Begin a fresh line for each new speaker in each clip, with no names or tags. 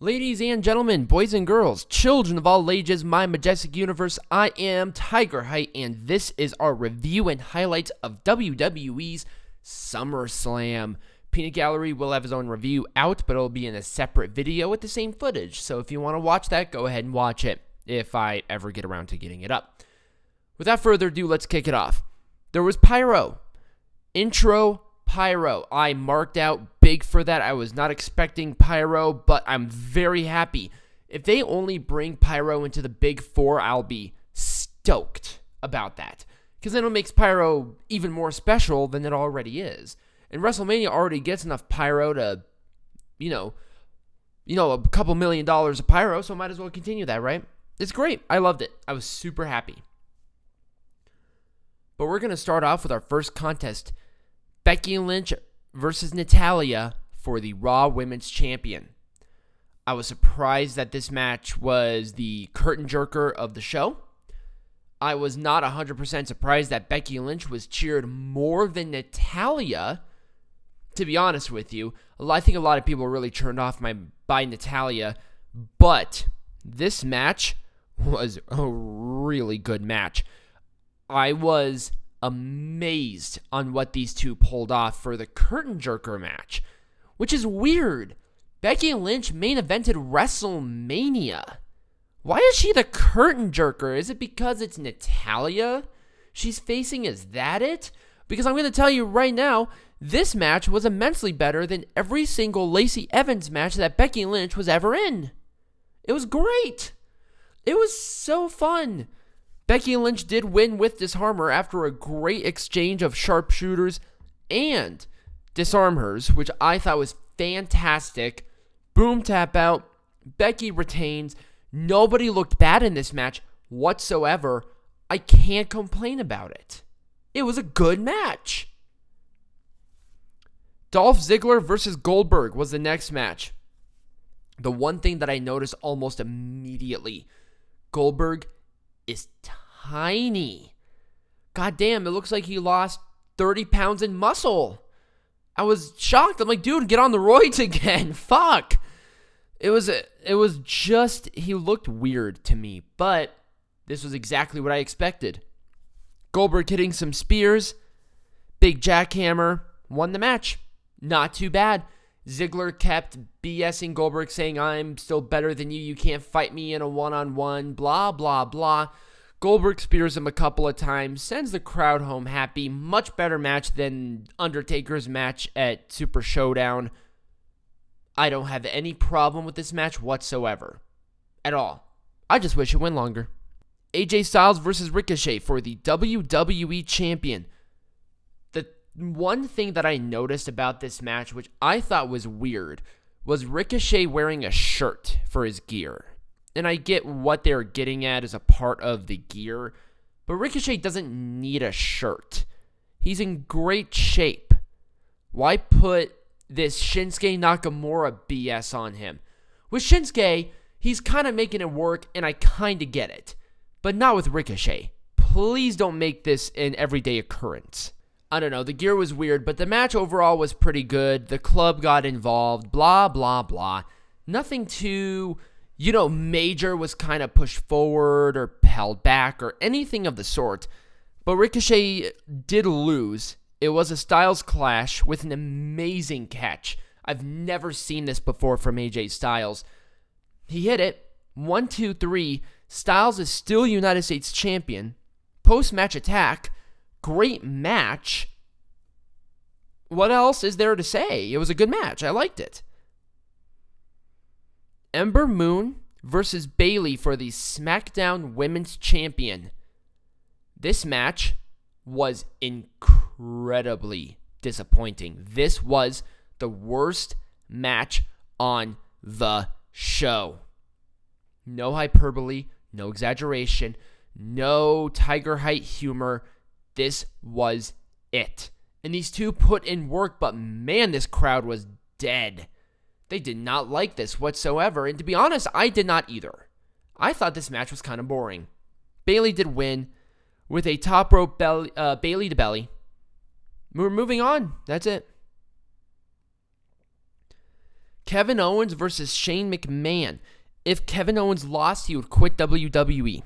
Ladies and gentlemen, boys and girls, children of all ages, my majestic universe, I am Tiger Height, and this is our review and highlights of WWE's SummerSlam. Peanut Gallery will have his own review out, but it'll be in a separate video with the same footage. So if you want to watch that, go ahead and watch it, if I ever get around to getting it up. Without further ado, let's kick it off. There was Pyro. Intro Pyro. I marked out big for that. I was not expecting Pyro, but I'm very happy. If they only bring Pyro into the Big Four, I'll be stoked about that. Because then it makes Pyro even more special than it already is. And WrestleMania already gets enough Pyro to, a couple $1 million of Pyro, so might as well continue that, right? It's great. I loved it. I was super happy. But we're going to start off with our first contest. Becky Lynch versus Natalya for the Raw Women's Champion. I was surprised that this match was the curtain jerker of the show. I was not 100% surprised that Becky Lynch was cheered more than Natalya. To be honest with you, I think a lot of people were really turned off by Natalya, but this match was a really good match. I was amazed on what these two pulled off for the curtain jerker match, which is weird. Becky Lynch main evented WrestleMania. Why is she the curtain jerker? Is it because it's Natalya she's facing? Is that it? Because I'm going to tell you right now, this match was immensely better than every single Lacey Evans match that Becky Lynch was ever in. It was great. It was so fun. Becky Lynch did win with Disarm Her after a great exchange of sharpshooters and disarm hers, which I thought was fantastic. Boom, tap out. Becky retains. Nobody looked bad in this match whatsoever. I can't complain about it. It was a good match. Dolph Ziggler versus Goldberg was the next match. The one thing that I noticed almost immediately, Goldberg is tiny. God damn, it looks like he lost 30 pounds in muscle. I was shocked. I'm like, dude, get on the roids again. Fuck. It was just, he looked weird to me, but this was exactly what I expected. Goldberg hitting some spears, big jackhammer, won the match. Not too bad. Ziggler kept BSing Goldberg, saying, I'm still better than you can't fight me in a one-on-one, blah, blah, blah. Goldberg spears him a couple of times, sends the crowd home happy. Much better match than Undertaker's match at Super Showdown. I don't have any problem with this match whatsoever. At all. I just wish it went longer. AJ Styles versus Ricochet for the WWE Champion. The one thing that I noticed about this match, which I thought was weird, was Ricochet wearing a shirt for his gear. And I get what they're getting at as a part of the gear, but Ricochet doesn't need a shirt. He's in great shape. Why put this Shinsuke Nakamura BS on him? With Shinsuke, he's kind of making it work, and I kind of get it. But not with Ricochet. Please don't make this an everyday occurrence. I don't know, the gear was weird, but the match overall was pretty good. The club got involved, blah, blah, blah. Nothing too, major was kind of pushed forward or held back or anything of the sort. But Ricochet did lose. It was a Styles clash with an amazing catch. I've never seen this before from AJ Styles. He hit it. 1, 2, 3. Styles is still United States champion. Post-match attack. Great match. What else is there to say? It was a good match. I liked it. Ember Moon versus Bayley for the SmackDown Women's Champion. This match was incredibly disappointing. This was the worst match on the show. No hyperbole, no exaggeration, no Tiger Height humor. This was it. And these two put in work, but man, this crowd was dead. They did not like this whatsoever, and to be honest, I did not either. I thought this match was kind of boring. Bayley did win with a top rope Bayley to belly. We're moving on. That's it. Kevin Owens versus Shane McMahon. If Kevin Owens lost, he would quit WWE.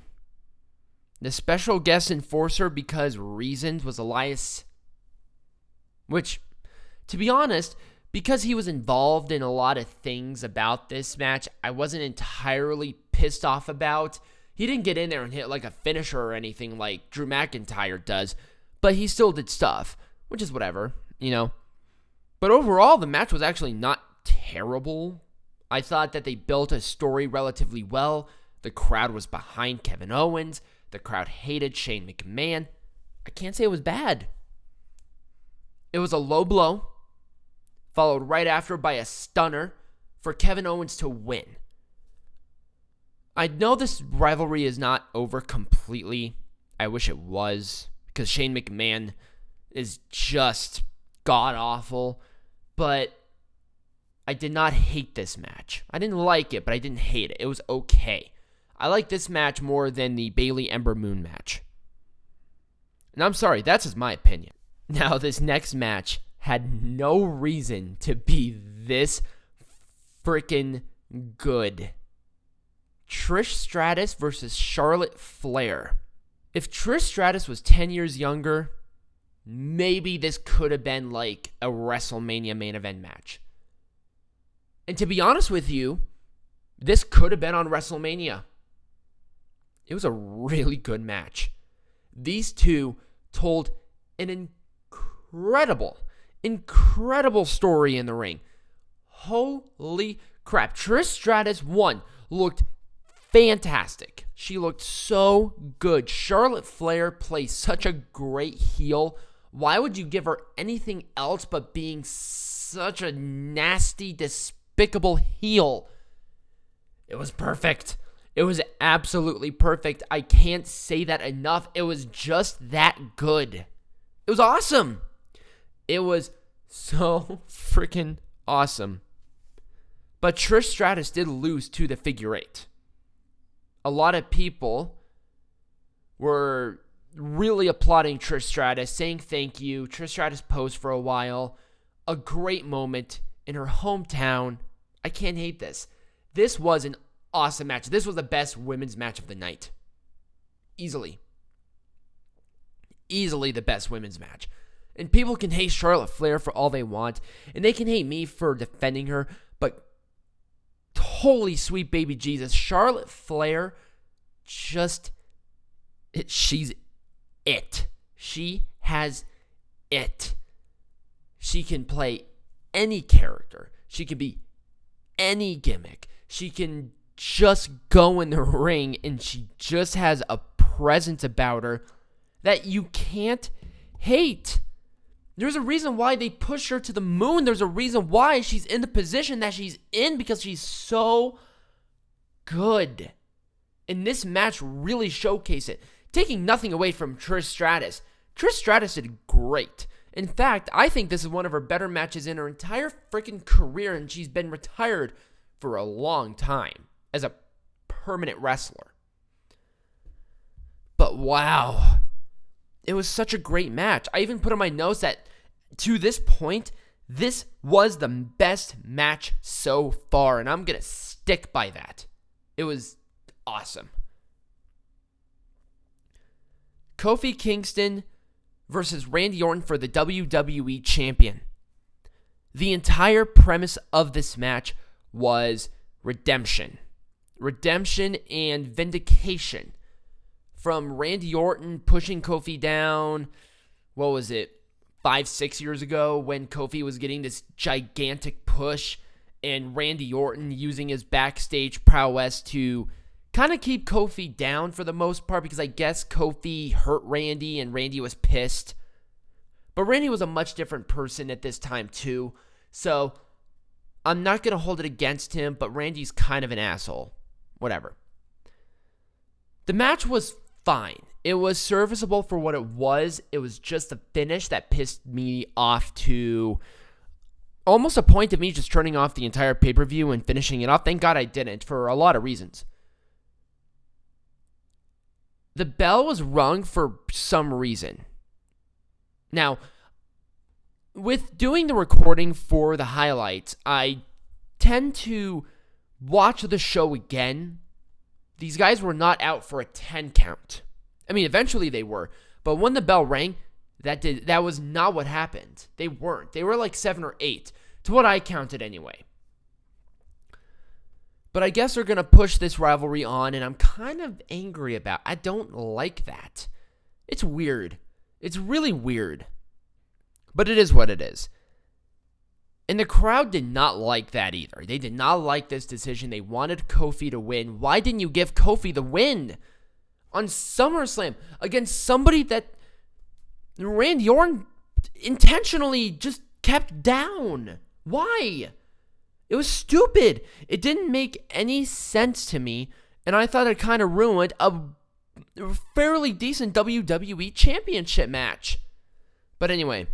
The special guest enforcer, because reasons, was Elias. Which, to be honest, because he was involved in a lot of things about this match, I wasn't entirely pissed off about. He didn't get in there and hit like a finisher or anything like Drew McIntyre does, but he still did stuff, which is whatever, you know. But overall, the match was actually not terrible. I thought that they built a story relatively well. The crowd was behind Kevin Owens. The crowd hated Shane McMahon. I can't say it was bad. It was a low blow, followed right after by a stunner for Kevin Owens to win. I know this rivalry is not over completely. I wish it was, because Shane McMahon is just god-awful. But I did not hate this match. I didn't like it, but I didn't hate it. It was okay. I like this match more than the Bayley Ember Moon match. And I'm sorry, that's just my opinion. Now, this next match had no reason to be this freaking good. Trish Stratus versus Charlotte Flair. If Trish Stratus was 10 years younger, maybe this could have been like a WrestleMania main event match. And to be honest with you, this could have been on WrestleMania. It was a really good match. These two told an incredible story in the ring. Holy crap. Trish Stratus, looked fantastic. She looked so good. Charlotte Flair plays such a great heel. Why would you give her anything else but being such a nasty, despicable heel? It was perfect. It was absolutely perfect. I can't say that enough. It was just that good. It was awesome. It was so freaking awesome. But Trish Stratus did lose to the figure eight. A lot of people were really applauding Trish Stratus, saying thank you. Trish Stratus posed for a while. A great moment in her hometown. I can't hate this. This was an awesome match. This was the best women's match of the night. Easily the best women's match. And people can hate Charlotte Flair for all they want, and they can hate me for defending her, but holy sweet baby Jesus, Charlotte Flair she's it. She has it. She can play any character. She can be any gimmick. She can just go in the ring, and she just has a presence about her that you can't hate. There's a reason why they push her to the moon. There's a reason why she's in the position that she's in, because she's so good. And this match really showcased it. Taking nothing away from Trish Stratus. Trish Stratus did great. In fact, I think this is one of her better matches in her entire freaking career, and she's been retired for a long time as a permanent wrestler. But wow, it was such a great match. I even put in my notes that to this point, this was the best match so far, and I'm going to stick by that. It was awesome. Kofi Kingston versus Randy Orton for the WWE Champion. The entire premise of this match was redemption. Redemption and vindication. From Randy Orton pushing Kofi down, 5-6 years ago, when Kofi was getting this gigantic push, and Randy Orton using his backstage prowess to kind of keep Kofi down for the most part, because I guess Kofi hurt Randy and Randy was pissed. But Randy was a much different person at this time too, so I'm not going to hold it against him, but Randy's kind of an asshole. Whatever. The match was fine. It was serviceable for what it was. It was just the finish that pissed me off to almost a point of me just turning off the entire pay-per-view and finishing it off. Thank God I didn't, for a lot of reasons. The bell was rung for some reason. Now, with doing the recording for the highlights, I tend to watch the show again, these guys were not out for a 10 count. I mean, eventually they were, but when the bell rang, that was not what happened. They weren't. They were like 7 or 8, to what I counted anyway. But I guess they're going to push this rivalry on, and I'm kind of angry about it. I don't like that. It's weird. It's really weird. But it is what it is. And the crowd did not like that either. They did not like this decision. They wanted Kofi to win. Why didn't you give Kofi the win on SummerSlam against somebody that Randy Orton intentionally just kept down? Why? It was stupid. It didn't make any sense to me, and I thought it kind of ruined a fairly decent WWE Championship match. But anyway,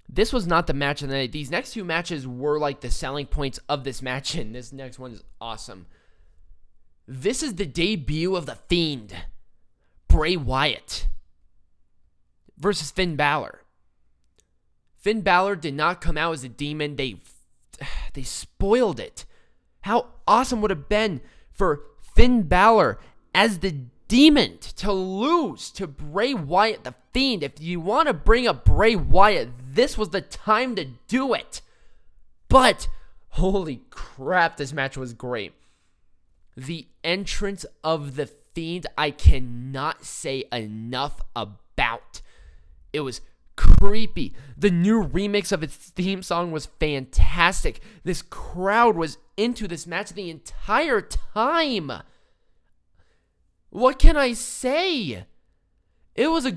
this was not the match of the night. These next two matches were like the selling points of this match, and this next one is awesome. This is the debut of The Fiend, Bray Wyatt, versus Finn Balor. Finn Balor did not come out as a demon. They spoiled it. How awesome would it have been for Finn Balor as the demon to lose to Bray Wyatt, the Fiend? If you want to bring up Bray Wyatt, this was the time to do it. But holy crap, this match was great. The entrance of the Fiend, I cannot say enough about. It was creepy. The new remix of its theme song was fantastic. This crowd was into this match the entire time. What can I say? It was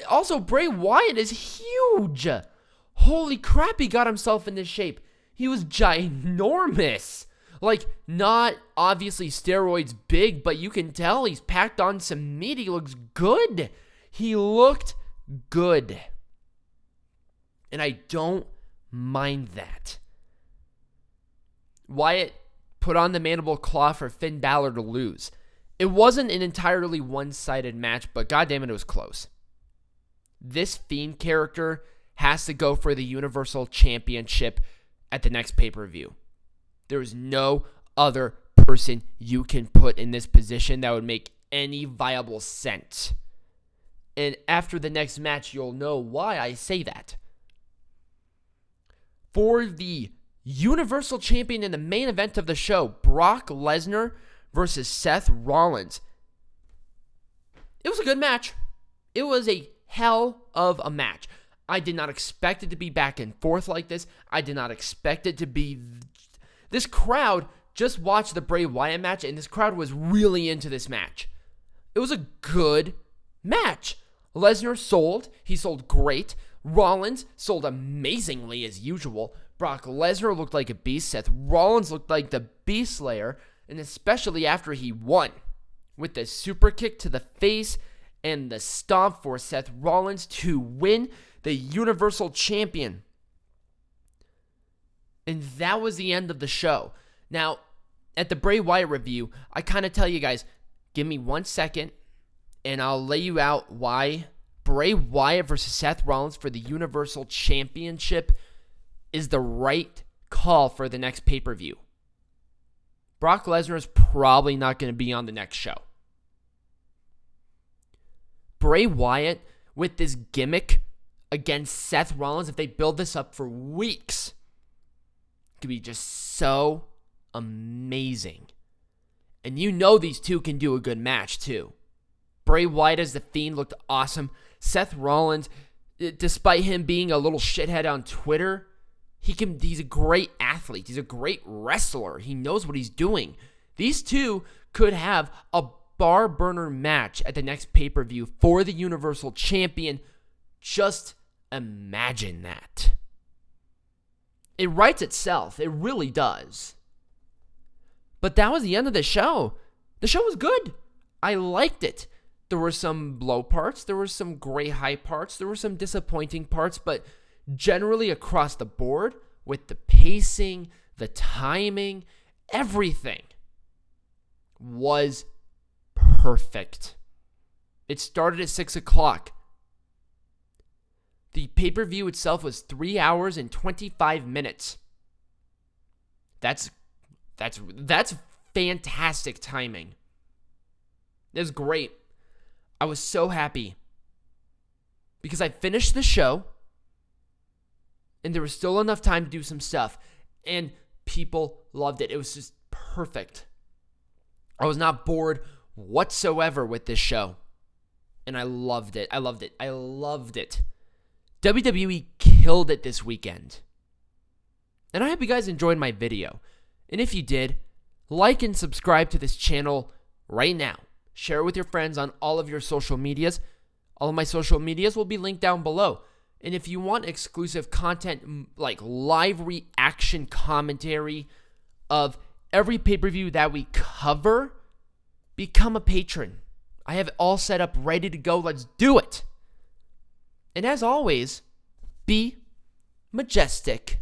also, Bray Wyatt is huge. Holy crap, he got himself into shape. He was ginormous. Like, not obviously steroids big, but you can tell he's packed on some meat. He looks good. He looked good. And I don't mind that. Wyatt put on the mandible claw for Finn Balor to lose. It wasn't an entirely one-sided match, but goddammit, it was close. This Fiend character has to go for the Universal Championship at the next pay-per-view. There is no other person you can put in this position that would make any viable sense. And after the next match, you'll know why I say that. For the Universal Champion in the main event of the show, Brock Lesnar versus Seth Rollins. It was a good match. It was a hell of a match. I did not expect it to be back and forth like this. I did not expect it to be... This crowd just watched the Bray Wyatt match, and this crowd was really into this match. It was a good match. Lesnar sold. He sold great. Rollins sold amazingly as usual. Brock Lesnar looked like a beast. Seth Rollins looked like the Beast Slayer, and especially after he won with the super kick to the face and the stomp for Seth Rollins to win the Universal Champion. And that was the end of the show. Now, at the Bray Wyatt review, I kind of tell you guys, give me 1 second, and I'll lay you out why Bray Wyatt versus Seth Rollins for the Universal Championship is the right call for the next pay-per-view. Brock Lesnar is probably not going to be on the next show. Bray Wyatt with this gimmick against Seth Rollins, if they build this up for weeks, could be just so amazing. And you know these two can do a good match too. Bray Wyatt as the Fiend looked awesome. Seth Rollins, despite him being a little shithead on Twitter, he's a great athlete. He's a great wrestler. He knows what he's doing. These two could have a bar burner match at the next pay-per-view for the Universal Champion. Just imagine that. It writes itself. It really does. But that was the end of the show. The show was good. I liked it. There were some low parts. There were some great high parts. There were some disappointing parts. But generally across the board, with the pacing, the timing, everything was perfect. It started at 6 o'clock. The pay-per-view itself was 3 hours and 25 minutes. That's That's fantastic timing. It was great. I was so happy because I finished the show and there was still enough time to do some stuff, and people loved it. It was just perfect. I was not bored whatsoever with this show, and I loved it. I loved it. WWE killed it this weekend. And I hope you guys enjoyed my video. And if you did, like and subscribe to this channel right now. Share it with your friends on all of your social medias. All of my social medias will be linked down below. And if you want exclusive content like live reaction commentary of every pay-per-view that we cover, become a patron. I have it all set up, ready to go. Let's do it. And as always, be majestic.